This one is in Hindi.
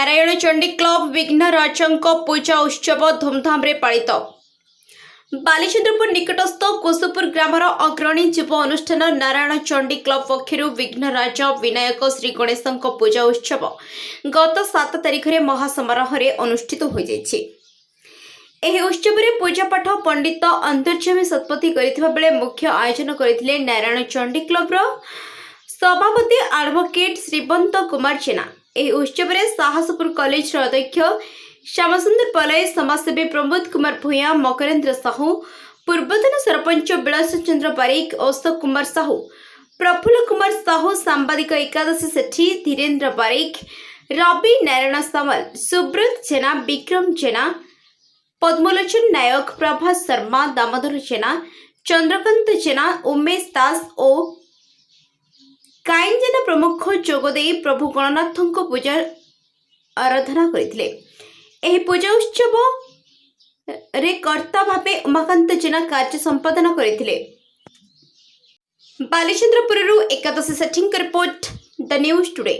नारायण चंडी क्लब विघ्नराजंक पूजा उत्सव धूमधाम रे पालित। बालीचंद्रपुर निकटस्थ कुसुपुर ग्रामर अग्रणी युव अनुष्ठान नारायण चंडी क्लब पक्षर विघ्नराज विनायक श्री गणेश पूजा उत्सव गत 7 तारिख में महासमारोह अनुष्ठित हो जाइए। एही उत्सव रे पूजा पाठ पंडित अंतर्जामी शतपथी करथिबा बेले मुख्य आयोजन करथिले नारायण चंडी क्लब सभापति एडवोकेट श्रीवंत कुमार जेना। एही उत्सव रे साहसपुर कॉलेज अध्यक्ष श्यामसुंदर पलय, समाजसेवी प्रमोद कुमार भूया, मकरेन्द्र साहू, पूर्वतन सरपंच विलास चंद्र पारिक, अशोक कुमार साहू, प्रफुल्ल कुमार साहू, सांबादिक एकादशी सेठी, धीरेन्द्र पारिक, रवि नारायण सामल, सुब्रत जेना, विक्रम जेना, पद्मलोचन नायक, प्रभास शर्मा, दामोदर जेना, चंद्रकांत जेना, उमेश दास और काइन जेना प्रमुख जोगदे प्रभु गणनाथ पूजा आराधना करथिले। एही पूजा उत्सव रे कर्ता भावे उमाकांत जेना कार्य संपादन करथिले। बालीचंद्रपुररू एकादशी सेठिंग रिपोर्ट द न्यूज टुडे।